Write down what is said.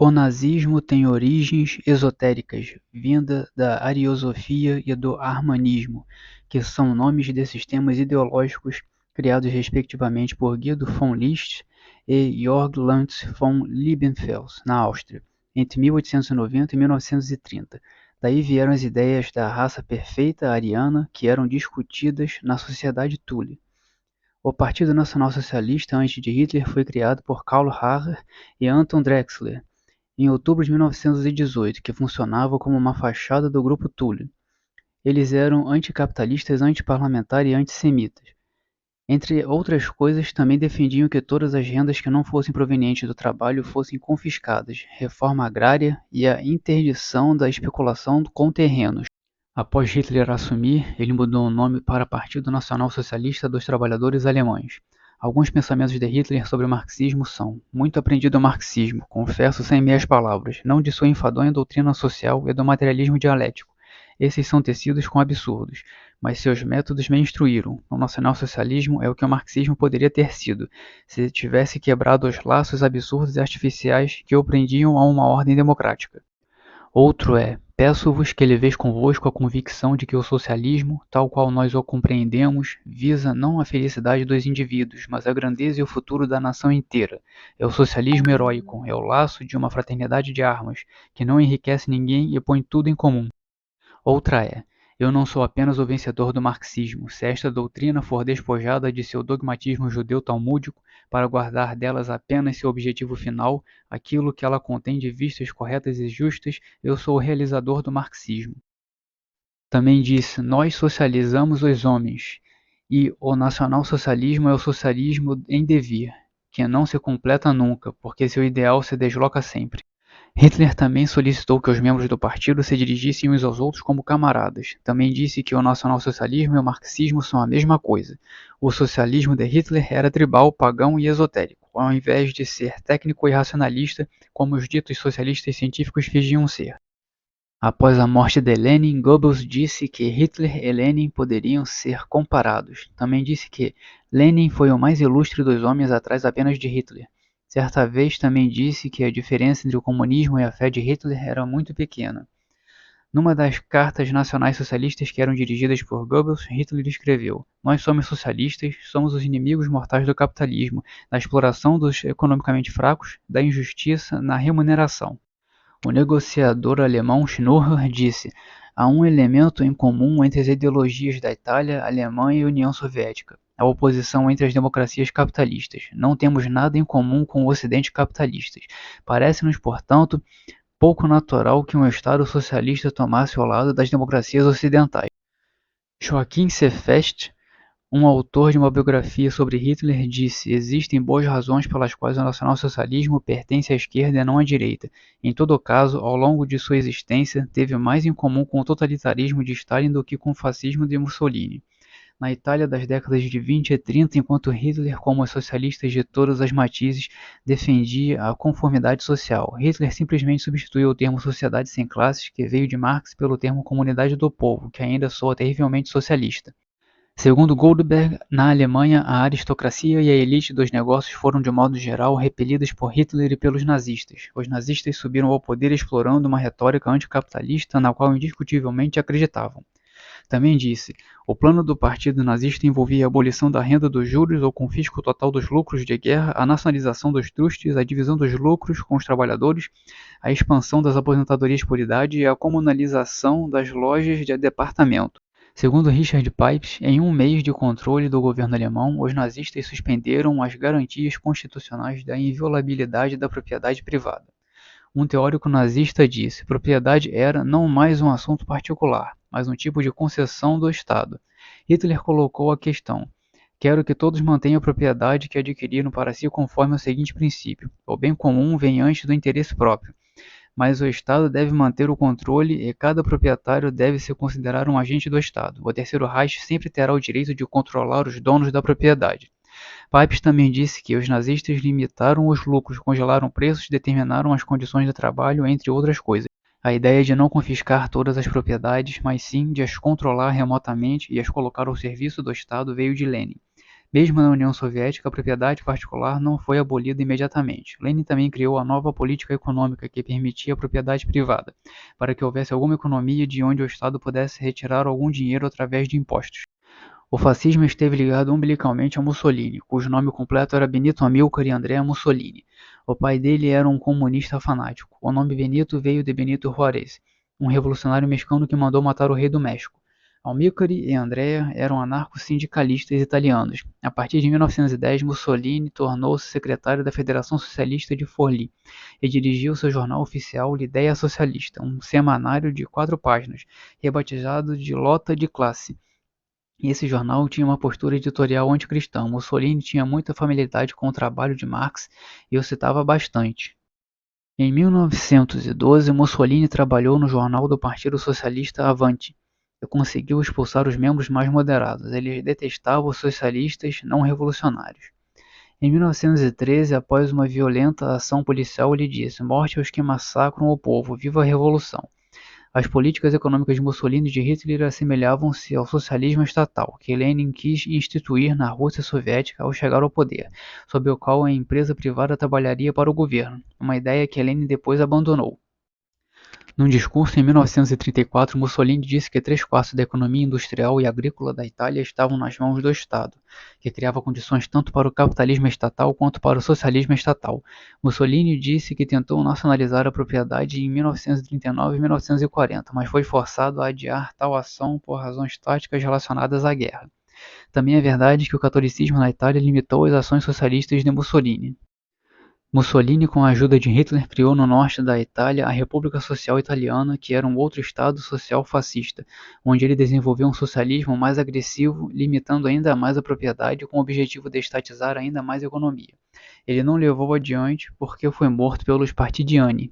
O nazismo tem origens esotéricas, vinda da ariosofia e do armanismo, que são nomes de sistemas ideológicos criados respectivamente por Guido von List e Georg Luntz von Liebenfels, na Áustria, entre 1890 e 1930. Daí vieram as ideias da raça perfeita ariana que eram discutidas na sociedade Thule. O Partido Nacional Socialista antes de Hitler foi criado por Karl Harrer e Anton Drexler em outubro de 1918, que funcionava como uma fachada do Grupo Thule. Eles eram anticapitalistas, antiparlamentares e antissemitas. Entre outras coisas, também defendiam que todas as rendas que não fossem provenientes do trabalho fossem confiscadas, reforma agrária e a interdição da especulação com terrenos. Após Hitler assumir, ele mudou o nome para Partido Nacional Socialista dos Trabalhadores Alemães. Alguns pensamentos de Hitler sobre o marxismo são: muito aprendi do marxismo, confesso sem meias palavras, não de sua enfadonha doutrina social e do materialismo dialético. Esses são tecidos com absurdos, mas seus métodos me instruíram. O nacionalsocialismo é o que o marxismo poderia ter sido, se tivesse quebrado os laços absurdos e artificiais que o prendiam a uma ordem democrática. Outro é: peço-vos que leveis convosco a convicção de que o socialismo, tal qual nós o compreendemos, visa não a felicidade dos indivíduos, mas a grandeza e o futuro da nação inteira. É o socialismo heróico, é o laço de uma fraternidade de armas, que não enriquece ninguém e põe tudo em comum. Outra é: eu não sou apenas o vencedor do marxismo. Se esta doutrina for despojada de seu dogmatismo judeu-talmúdico para guardar delas apenas seu objetivo final, aquilo que ela contém de vistas corretas e justas, eu sou o realizador do marxismo. Também disse: nós socializamos os homens, e o nacionalsocialismo é o socialismo em devir, que não se completa nunca, porque seu ideal se desloca sempre. Hitler também solicitou que os membros do partido se dirigissem uns aos outros como camaradas. Também disse que o nacionalsocialismo e o marxismo são a mesma coisa. O socialismo de Hitler era tribal, pagão e esotérico, ao invés de ser técnico e racionalista, como os ditos socialistas científicos fingiam ser. Após a morte de Lenin, Goebbels disse que Hitler e Lenin poderiam ser comparados. Também disse que Lenin foi o mais ilustre dos homens atrás apenas de Hitler. Certa vez também disse que a diferença entre o comunismo e a fé de Hitler era muito pequena. Numa das cartas nacionais socialistas que eram dirigidas por Goebbels, Hitler escreveu: nós somos socialistas, somos os inimigos mortais do capitalismo, da exploração dos economicamente fracos, da injustiça na remuneração. O negociador alemão Schnurrer disse: há um elemento em comum entre as ideologias da Itália, Alemanha e União Soviética: a oposição entre as democracias capitalistas. Não temos nada em comum com o Ocidente capitalista. Parece-nos, portanto, pouco natural que um Estado socialista tomasse o lado das democracias ocidentais. Joachim Seefeld, um autor de uma biografia sobre Hitler, disse: existem boas razões pelas quais o nacionalsocialismo pertence à esquerda e não à direita. Em todo caso, ao longo de sua existência, teve mais em comum com o totalitarismo de Stalin do que com o fascismo de Mussolini. Na Itália das décadas de 20 e 30, enquanto Hitler, como os socialistas de todas as matizes, defendia a conformidade social, Hitler simplesmente substituiu o termo sociedade sem classes, que veio de Marx, pelo termo comunidade do povo, que ainda soa terrivelmente socialista. Segundo Goldberg, na Alemanha, a aristocracia e a elite dos negócios foram de modo geral repelidas por Hitler e pelos nazistas. Os nazistas subiram ao poder explorando uma retórica anticapitalista na qual indiscutivelmente acreditavam. Também disse: o plano do partido nazista envolvia a abolição da renda dos juros, o confisco total dos lucros de guerra, a nacionalização dos trustes, a divisão dos lucros com os trabalhadores, a expansão das aposentadorias por idade e a comunalização das lojas de departamento. Segundo Richard Pipes, em um mês de controle do governo alemão, os nazistas suspenderam as garantias constitucionais da inviolabilidade da propriedade privada. Um teórico nazista disse: propriedade era não mais um assunto particular, mas um tipo de concessão do Estado. Hitler colocou a questão: quero que todos mantenham a propriedade que adquiriram para si conforme o seguinte princípio: o bem comum vem antes do interesse próprio. Mas o Estado deve manter o controle e cada proprietário deve se considerar um agente do Estado. O Terceiro Reich sempre terá o direito de controlar os donos da propriedade. Pipes também disse que os nazistas limitaram os lucros, congelaram preços, determinaram as condições de trabalho, entre outras coisas. A ideia de não confiscar todas as propriedades, mas sim de as controlar remotamente e as colocar ao serviço do Estado veio de Lenin. Mesmo na União Soviética, a propriedade particular não foi abolida imediatamente. Lenin também criou a nova política econômica que permitia a propriedade privada, para que houvesse alguma economia de onde o Estado pudesse retirar algum dinheiro através de impostos. O fascismo esteve ligado umbilicalmente a Mussolini, cujo nome completo era Benito Amilcar e Andrea Mussolini. O pai dele era um comunista fanático. O nome Benito veio de Benito Juárez, um revolucionário mexicano que mandou matar o rei do México. Amilcar e Andrea eram anarco-sindicalistas italianos. A partir de 1910, Mussolini tornou-se secretário da Federação Socialista de Forlì e dirigiu seu jornal oficial L'Idea Socialista, um semanário de 4 páginas, rebatizado de Lota de Classe. Esse jornal tinha uma postura editorial anticristã. Mussolini tinha muita familiaridade com o trabalho de Marx e o citava bastante. Em 1912, Mussolini trabalhou no jornal do Partido Socialista Avanti e conseguiu expulsar os membros mais moderados. Ele detestava os socialistas não revolucionários. Em 1913, após uma violenta ação policial, ele disse: "Morte aos que massacram o povo, viva a revolução!" As políticas econômicas de Mussolini e de Hitler assemelhavam-se ao socialismo estatal, que Lenin quis instituir na Rússia soviética ao chegar ao poder, sob o qual a empresa privada trabalharia para o governo, uma ideia que Lenin depois abandonou. Num discurso em 1934, Mussolini disse que 3/4 da economia industrial e agrícola da Itália estavam nas mãos do Estado, que criava condições tanto para o capitalismo estatal quanto para o socialismo estatal. Mussolini disse que tentou nacionalizar a propriedade em 1939 e 1940, mas foi forçado a adiar tal ação por razões táticas relacionadas à guerra. Também é verdade que o catolicismo na Itália limitou as ações socialistas de Mussolini. Mussolini, com a ajuda de Hitler, criou no norte da Itália a República Social Italiana, que era um outro estado social fascista, onde ele desenvolveu um socialismo mais agressivo, limitando ainda mais a propriedade com o objetivo de estatizar ainda mais a economia. Ele não levou adiante porque foi morto pelos partigiani.